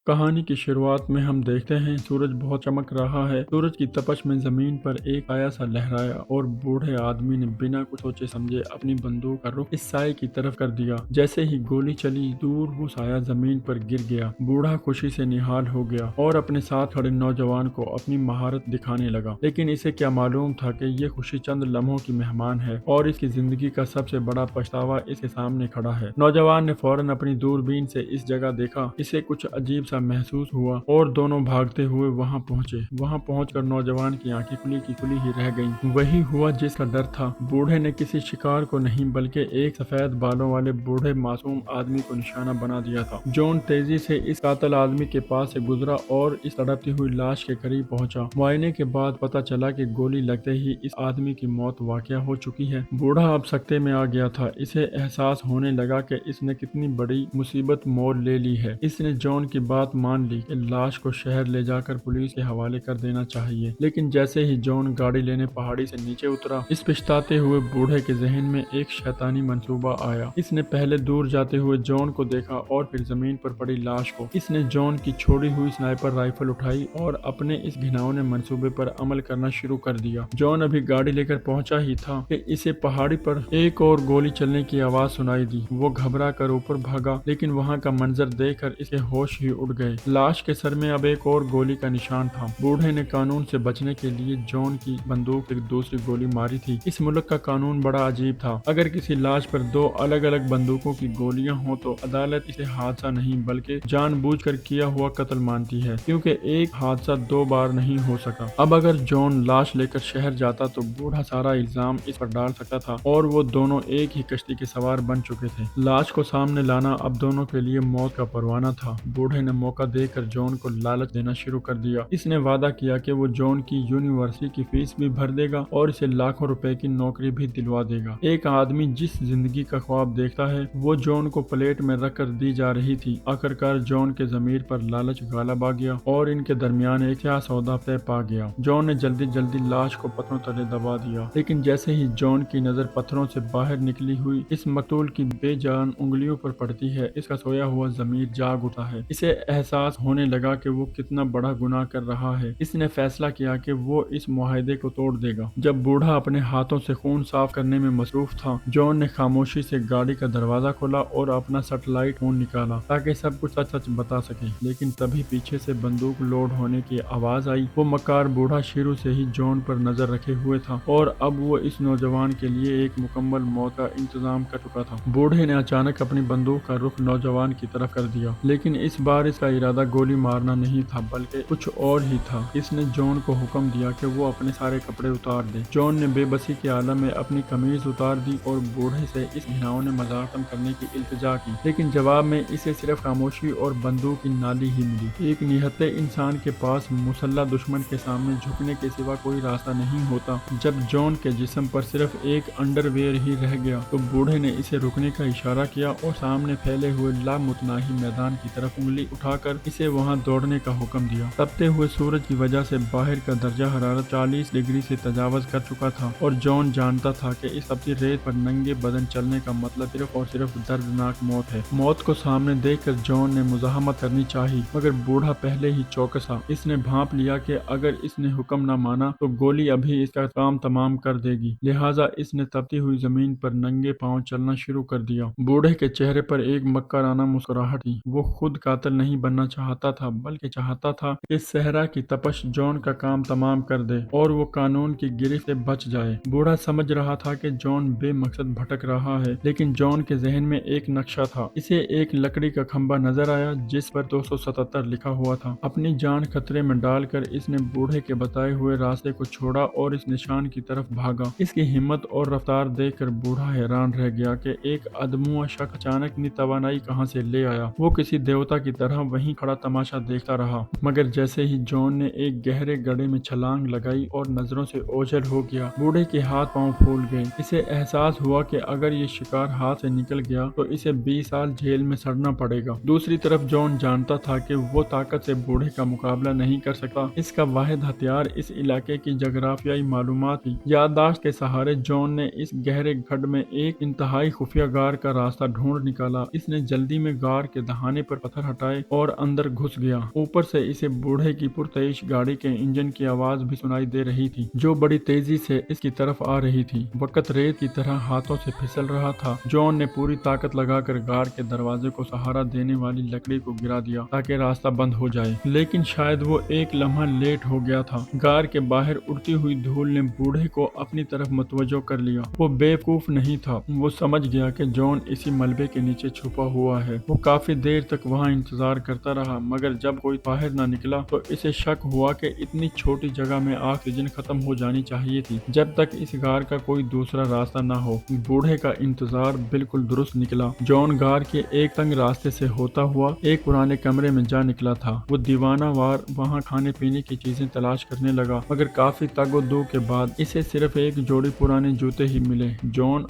कहानी की शुरुआत में हम देखते हैं सूरज बहुत चमक रहा है। सूरज की तपश में जमीन पर एक साया सा लहराया और बूढ़े आदमी ने बिना कुछ सोचे समझे अपनी बंदूक का रुख इस साये की तरफ कर दिया। जैसे ही गोली चली दूर वो साया जमीन पर गिर गया। बूढ़ा खुशी से निहाल हो गया और अपने साथ खड़े नौजवान को अपनी महारत दिखाने लगा। लेकिन इसे क्या मालूम था कि ये खुशी चंद लम्हों की मेहमान है और इसकी जिंदगी का सबसे बड़ा पछतावा इसके सामने खड़ा है। नौजवान ने फौरन अपनी दूरबीन से इस जगह देखा। इसे कुछ अजीब सा महसूस हुआ और दोनों भागते हुए वहां पहुंचे। वहां पहुंचकर नौजवान की आंखें खुली की खुली ही रह गईं। वही हुआ जिसका डर था। बूढ़े ने किसी शिकार को नहीं बल्कि एक सफेद बालों वाले बूढ़े मासूम आदमी को निशाना बना दिया था। जॉन तेजी से इस कातिल आदमी के पास से गुजरा और इस तड़पती हुई लाश के करीब पहुंचा। मुआयने के बाद पता चला कि गोली लगते ही इस आदमी की मौत वाक़या हो चुकी है। बूढ़ा अब सकते में आ गया था। इसे एहसास होने लगा कि इसने कितनी बड़ी मुसीबत मोल ले ली है। इसने जॉन की बात मान ली कि लाश को शहर ले जाकर पुलिस के हवाले कर देना चाहिए। लेकिन जैसे ही जॉन गाड़ी लेने पहाड़ी से नीचे उतरा, इस पछताते हुए बूढ़े के जहन में एक शैतानी मंसूबा आया। इसने पहले दूर जाते हुए जॉन को देखा और फिर जमीन पर पड़ी लाश को। इसने जॉन की छोड़ी हुई स्नाइपर राइफल उठाई और अपने इस घिनौने मंसूबे पर अमल करना शुरू कर दिया। जॉन अभी गाड़ी लेकर पहुंचा ही था कि इसे पहाड़ी पर एक और गोली चलने की आवाज सुनाई दी। वो घबरा कर ऊपर भागा, लेकिन वहां का मंजर देखकर इसके होश ही उड़ गए। लाश के सर में अब एक और गोली का निशान था। बूढ़े ने कानून से बचने के लिए जॉन की बंदूक से दूसरी गोली मारी थी। इस मुल्क का कानून बड़ा अजीब था। अगर किसी लाश पर दो अलग अलग बंदूकों की गोलियां हो तो अदालत इसे हादसा नहीं बल्कि जानबूझकर किया हुआ कत्ल मानती है, क्योंकि एक हादसा दो बार नहीं हो सका। अब अगर जॉन लाश लेकर शहर जाता तो बूढ़ा सारा इल्जाम इस पर डाल सकता था और वो दोनों एक ही कश्ती के सवार बन चुके थे। लाश को सामने लाना अब दोनों के लिए मौत का परवाना था। बूढ़े ने मौका देकर जॉन को लालच देना शुरू कर दिया। इसने वादा किया कि वो जॉन की यूनिवर्सिटी की फीस भी भर देगा और इसे लाखों रुपए की नौकरी भी दिलवा देगा। एक आदमी जिस जिंदगी का ख्वाब देखता है वो जॉन को प्लेट में रख कर दी जा रही थी। आखिरकार जॉन के जमीर पर लालच गालिब आ गया और इनके दरमियान एक क्या सौदा तय पा गया। जॉन ने जल्दी जल्दी लाश को पत्थरों तले दबा दिया, लेकिन जैसे ही जॉन की नजर पत्थरों से बाहर निकली हुई इस मकतूल की बेजान उंगलियों पर पड़ती है, इसका सोया हुआ जमीर जाग उठा है। इसे एहसास होने लगा कि वो कितना बड़ा गुनाह कर रहा है। इसने फैसला किया कि वो इस मुआहदे को तोड़ देगा। जब बूढ़ा अपने हाथों से खून साफ करने में मसरूफ था, जॉन ने खामोशी से गाड़ी का दरवाजा खोला और अपना सैटेलाइट फोन निकाला ताकि सब कुछ सच सच बता सके। लेकिन तभी पीछे से बंदूक लोड होने की आवाज आई। वो मक्कार बूढ़ा शुरू से ही जॉन पर नजर रखे हुए था और अब वो इस नौजवान के लिए एक मुकम्मल मौत का इंतजाम कर चुका था। बूढ़े ने अचानक अपनी बंदूक का रुख नौजवान की तरफ कर दिया, लेकिन इस बार इसका इरादा गोली मारना नहीं था बल्कि कुछ और ही था। इसने जॉन को हुक्म दिया कि वो अपने सारे कपड़े उतार दे। जॉन ने बेबसी के आलम में अपनी कमीज उतार दी और बूढ़े से इस घिनौने मजाक खत्म करने की इल्तिजा की, लेकिन जवाब में इसे सिर्फ खामोशी और बंदूक की नाली ही मिली। एक निहत्ते इंसान के पास मुसल्ला दुश्मन के सामने झुकने के सिवा कोई रास्ता नहीं होता। जब जॉन के जिस्म पर सिर्फ एक अंडरवेयर ही रह गया तो बूढ़े ने इसे रुकने का इशारा किया और सामने फैले हुए लामुतनाही मैदान की तरफ उंगली उठाकर इसे वहां दौड़ने का हुक्म दिया। तपते हुए सूरज की वजह से बाहर का दर्जा हरारत 40 डिग्री से तजावज कर चुका था और जॉन जानता था कि इस तपती रेत पर नंगे बदन चलने का मतलब सिर्फ और सिर्फ दर्दनाक मौत है। मौत को सामने देखकर जॉन ने मुजाहमत करनी चाहिए, मगर बूढ़ा पहले ही चौकसा। इसने भांप लिया कि अगर इसने हुक्म न माना तो गोली अभी इसका काम तमाम कर देगी। लिहाजा इसने तपती हुई जमीन पर नंगे पांव चलना शुरू कर दिया। बूढ़े के चेहरे पर एक मक्काराना मुस्कुराहट थी। वो खुद कातिल नहीं बनना चाहता था बल्कि चाहता था इस सहरा की तपश जॉन का काम तमाम कर दे और वो कानून की गिरफ्त से बच जाए। बूढ़ा समझ रहा था कि जॉन बेमकसद भटक रहा है, लेकिन जॉन के जहन में एक नक्शा था। इसे एक लकड़ी का खंबा नजर आया जिस पर 277 लिखा हुआ था। अपनी जान खतरे में डालकर इसने बूढ़े के बताए हुए रास्ते को छोड़ा और इस निशान की तरफ भागा। इसकी हिम्मत और रफ्तार देखकर बूढ़ा हैरान रह गया कि एक अदमुआ शख्स अचानक इतनी तवानाई कहां से ले आया। वो किसी देवता की तरह वहीं खड़ा तमाशा देखता रहा, मगर जैसे ही जॉन ने एक गहरे गड्ढे में छलांग लगाई और नजरों से ओझल हो गया, बूढ़े के हाथ पांव फूल गए। इसे एहसास हुआ कि अगर ये शिकार हाथ से निकल गया तो इसे 20 साल जेल में सड़ना पड़ेगा। दूसरी तरफ जॉन जानता था कि वो ताकत से बूढ़े का मुकाबला नहीं कर सकता। इसका वाहिद हथियार इस इलाके की जगराफियाई मालूमात थी। याददाश्त के सहारे जॉन ने इस गहरे गड्ढे में एक इंतहाई खुफिया गार का रास्ता ढूंढ निकाला। इसने जल्दी में गार के दहाने पर पत्थर हटाए اور اندر گھس گیا۔ اوپر سے اسے بوڑھے کی پرتعیش گاڑی کے انجن کی آواز بھی سنائی دے رہی تھی جو بڑی تیزی سے اس کی طرف آ رہی تھی۔ وقت ریت کی طرح ہاتھوں سے پھسل رہا تھا۔ جان نے پوری طاقت لگا کر گار کے دروازے کو سہارا دینے والی لکڑی کو گرا دیا تاکہ راستہ بند ہو جائے، لیکن شاید وہ ایک لمحہ لیٹ ہو گیا تھا۔ گار کے باہر اڑتی ہوئی دھول نے بوڑھے کو اپنی طرف متوجہ کر لیا۔ وہ بیوقوف نہیں تھا، وہ سمجھ گیا کہ جان اسی ملبے کے نیچے چھپا ہوا ہے۔ وہ کافی دیر تک وہاں انتظار کرتا رہا، مگر جب کوئی باہر نہ نکلا تو اسے شک ہوا کہ اتنی چھوٹی جگہ میں آکسیجن ختم ہو جانی چاہیے تھی جب تک اس غار کا کوئی دوسرا راستہ نہ ہو۔ بوڑھے کا انتظار بالکل درست نکلا۔ جان غار کے ایک تنگ راستے سے ہوتا ہوا ایک پرانے کمرے میں جا نکلا تھا۔ وہ دیوانہ وار وہاں کھانے پینے کی چیزیں تلاش کرنے لگا، مگر کافی تگ و دو کے بعد اسے صرف ایک جوڑی پرانے جوتے ہی ملے۔ جان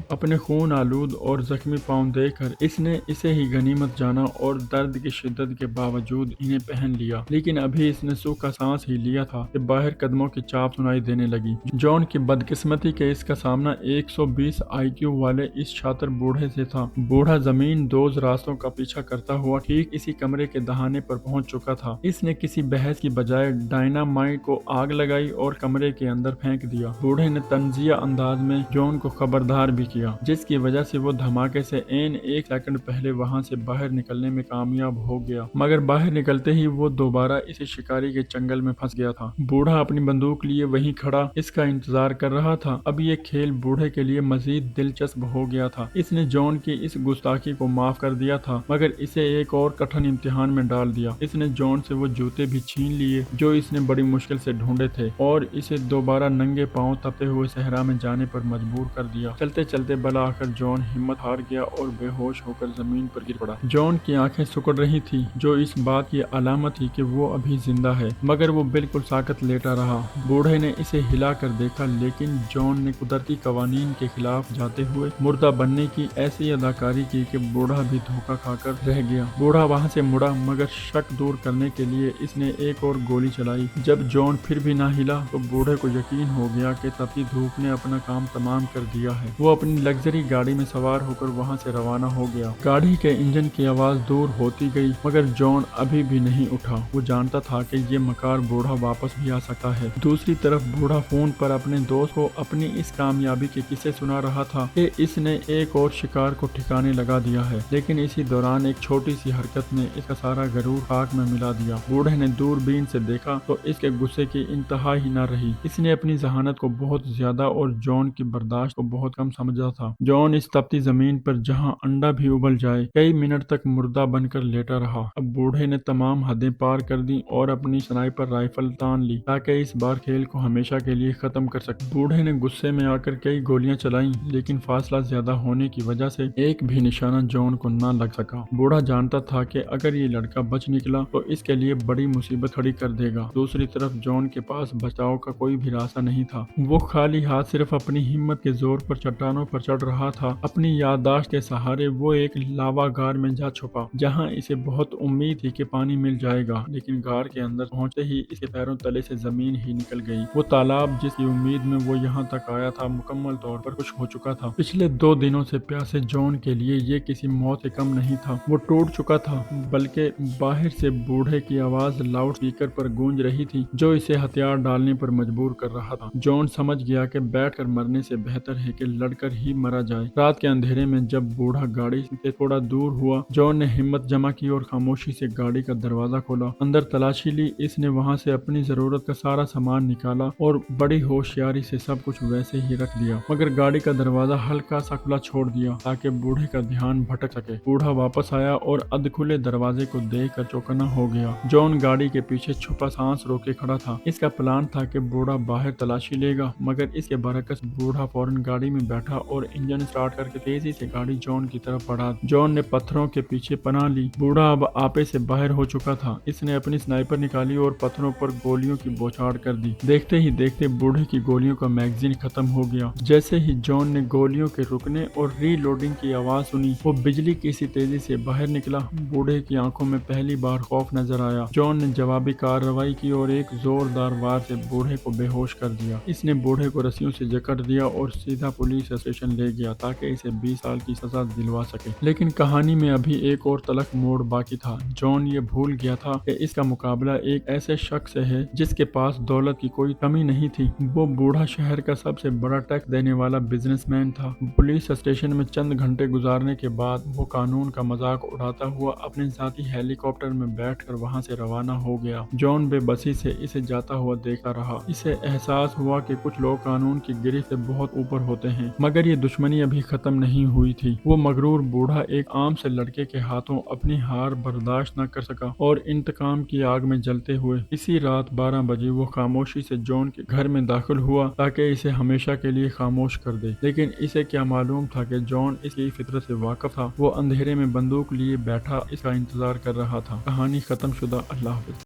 اپنے خون آلود اور زخمی پاؤں دیکھ کر اس نے اسے ہی غنیمت جانا اور درد کی شدت کے باوجود انہیں پہن لیا، لیکن ابھی اس نے سوکھ کا سانس ہی لیا تھا کہ باہر قدموں کی چاپ سنائی دینے لگی۔ جان کی بدقسمتی کہ اس کا سامنا 120 IQ والے اس شاطر بوڑھے سے تھا۔ بوڑھا زمین دوز راستوں کا پیچھا کرتا ہوا ٹھیک اسی کمرے کے دہانے پر پہنچ چکا تھا۔ اس نے کسی بحث کی بجائے ڈائنامائٹ کو آگ لگائی اور کمرے کے اندر پھینک دیا۔ بوڑھے نے طنزیہ انداز میں جان کو خبردار بھی کیا، جس کی وجہ سے وہ دھماکے سے عین 1 سیکنڈ پہلے وہاں سے باہر نکلنے میں کامیاب ہو گیا، مگر باہر نکلتے ہی وہ دوبارہ اسی شکاری کے چنگل میں پھنس گیا تھا۔ بوڑھا اپنی بندوق لیے وہیں کھڑا اس کا انتظار کر رہا تھا۔ اب یہ کھیل بوڑھے کے لیے مزید دلچسپ ہو گیا تھا۔ اس نے جان کی اس گستاخی کو معاف کر دیا تھا، مگر اسے ایک اور کٹھن امتحان میں ڈال دیا۔ اس نے جان سے وہ جوتے بھی چھین لیے جو اس نے بڑی مشکل سے ڈھونڈے تھے اور اسے دوبارہ ننگے پاؤں تپتے ہوئے صحرا میں جانے پر مجبور کر دیا۔ چلتے چلتے بالآخر جان ہمت ہار گیا اور بے ہوش ہو کر زمین پر گر پڑا۔ جان کی آنکھیں سکڑ رہی تھی جو اس بات کی علامت تھی کہ وہ ابھی زندہ ہے، مگر وہ بالکل ساکت لیٹا رہا۔ بوڑھے نے اسے ہلا کر دیکھا، لیکن جان نے قدرتی قوانین کے خلاف جاتے ہوئے مردہ بننے کی ایسی اداکاری کی کہ بوڑھا بھی دھوکہ کھا کر رہ گیا۔ بوڑھا وہاں سے مڑا، مگر شک دور کرنے کے لیے اس نے ایک اور گولی چلائی۔ جب جان پھر بھی نہ ہلا تو بوڑھے کو یقین ہو گیا کہ تپتی دھوپ نے اپنا کام تمام کر دیا ہے۔ وہ اپنی لگژری گاڑی میں سوار ہو کر وہاں سے روانہ ہو گیا۔ گاڑی کے انجن کی آواز دور ہوتی گئی، مگر جان ابھی بھی نہیں اٹھا۔ وہ جانتا تھا کہ یہ مکار بوڑھا واپس بھی آ سکتا ہے۔ دوسری طرف بوڑھا فون پر اپنے دوست کو اپنی اس کامیابی کے قصے سنا رہا تھا کہ اس نے ایک اور شکار کو ٹھکانے لگا دیا ہے، لیکن اسی دوران ایک چھوٹی سی حرکت نے اس کا سارا غرور خاک میں ملا دیا۔ بوڑھے نے دوربین سے دیکھا تو اس کے غصے کی انتہا ہی نہ رہی۔ اس نے اپنی ذہانت کو بہت زیادہ اور جان کی برداشت کو بہت کم سمجھا تھا۔ جان اس تپتی زمین پر جہاں انڈا بھی ابل جائے کئی منٹ تک مردہ بن کر لیٹا رہا۔ اب بوڑھے نے تمام حدیں پار کر دی اور اپنی سنائپر رائفل تان لی تاکہ اس بار کھیل کو ہمیشہ کے لیے ختم کر سکے۔ بوڑھے نے غصے میں آ کر کئی گولیاں چلائیں، لیکن فاصلہ زیادہ ہونے کی وجہ سے ایک بھی نشانہ جان کو نہ لگ سکا۔ بوڑھا جانتا تھا کہ اگر یہ لڑکا بچ نکلا تو اس کے لیے بڑی مصیبت کھڑی کر دے گا۔ دوسری طرف جان کے پاس بچاؤ کا کوئی بھی راستہ نہیں تھا۔ وہ خالی ہاتھ صرف اپنی ہمت کے زور پر چٹانوں پر چڑھ رہا تھا۔ اپنی یادداشت کے سہارے وہ ایک لاوا غار میں جا چھپا جہاں اسے بہت امید تھی کہ پانی مل جائے گا، لیکن غار کے اندر پہنچتے ہی اس کے پیروں تلے سے زمین ہی نکل گئی۔ وہ تالاب جس کی امید میں وہ یہاں تک آیا تھا مکمل طور پر خشک ہو چکا تھا۔ پچھلے 2 دنوں سے پیاسے جان کے لیے یہ کسی موت سے کم نہیں تھا۔ وہ ٹوٹ چکا تھا، بلکہ باہر سے بوڑھے کی آواز لاؤڈ اسپیکر پر گونج رہی تھی جو اسے ہتھیار ڈالنے پر مجبور کر رہا تھا۔ جان سمجھ گیا کہ بیٹھ کر مرنے سے بہتر ہے کہ لڑ کر ہی مرا جائے۔ رات کے اندھیرے میں جب بوڑھا گاڑی سے تھوڑا دور ہوا، جان نے ہمت جمع کی اور خاموشی سے گاڑی کا دروازہ کھولا۔ اندر تلاشی لی۔ اس نے وہاں سے اپنی ضرورت کا سارا سامان نکالا اور بڑی ہوشیاری سے سب کچھ ویسے ہی رکھ دیا، مگر گاڑی کا دروازہ ہلکا سا کھلا چھوڑ دیا تاکہ بوڑھے کا دھیان بھٹک سکے۔ بوڑھا واپس آیا اور ادھ کھلے دروازے کو دیکھ کر چوکنا ہو گیا۔ جان گاڑی کے پیچھے چھپا سانس روکے کھڑا تھا۔ اس کا پلان تھا کہ بوڑھا باہر تلاشی لے گا، مگر اس کے برعکس بوڑھا فوراً گاڑی میں بیٹھا اور انجن سٹارٹ کر کے تیزی سے گاڑی جان کی طرف بڑھا دی۔ جان نے پتھروں کے پیچھے پناہ لی۔ بوڑھا اب آپے سے باہر ہو چکا تھا۔ اس نے اپنی سنائپر نکالی اور پتھروں پر گولیوں کی بوچھاڑ کر دی۔ دیکھتے ہی دیکھتے بوڑھے کی گولیوں کا میگزین ختم ہو گیا۔ جیسے ہی جان نے گولیوں کے رکنے اور ری لوڈنگ کی آواز سنی، وہ بجلی کی سی تیزی سے باہر نکلا۔ بوڑھے کی آنکھوں میں پہلی بار خوف نظر آیا۔ جان نے جوابی کارروائی کی اور ایک زوردار وار سے بوڑھے کو بے ہوش کر دیا۔ اس نے بوڑھے کو رسیوں سے جکڑ دیا اور سیدھا پولیس اسٹیشن لے گیا تاکہ اسے 20 سال کی سزا دلوا سکے۔ لیکن کہانی میں ابھی ایک اور تلخ موڑ बाकी था। जॉन ये भूल गया था कि इसका मुकाबला एक ऐसे शख्स से है जिसके पास दौलत की कोई कमी नहीं थी। वो बूढ़ा शहर का सबसे बड़ा टैक्स देने वाला बिजनेसमैन था। पुलिस स्टेशन में चंद घंटे गुजारने के बाद वो कानून का मजाक उड़ाता हुआ अपने साथी हेलीकॉप्टर में बैठकर वहां से रवाना हो गया। जॉन बेबसी से इसे जाता हुआ देखता रहा। इसे एहसास हुआ कि कुछ लोग कानून की गिरफ्त से बहुत ऊपर होते हैं, मगर ये दुश्मनी अभी खत्म नहीं हुई थी। वो मगरूर बूढ़ा एक आम से लड़के के हाथों अपनी हार बर्दाश्त न कर सका और इंतकाम की आग में जलते हुए इसी रात 12 बजे वो खामोशी से जॉन के घर में दाखिल हुआ ताकि इसे हमेशा के लिए खामोश कर दे। लेकिन इसे क्या मालूम था कि जॉन इसकी फितरत से वाकिफ था। वो अंधेरे में बंदूक लिए बैठा इसका इंतजार कर रहा था। कहानी खत्म शुदा। अल्लाह हाफिज।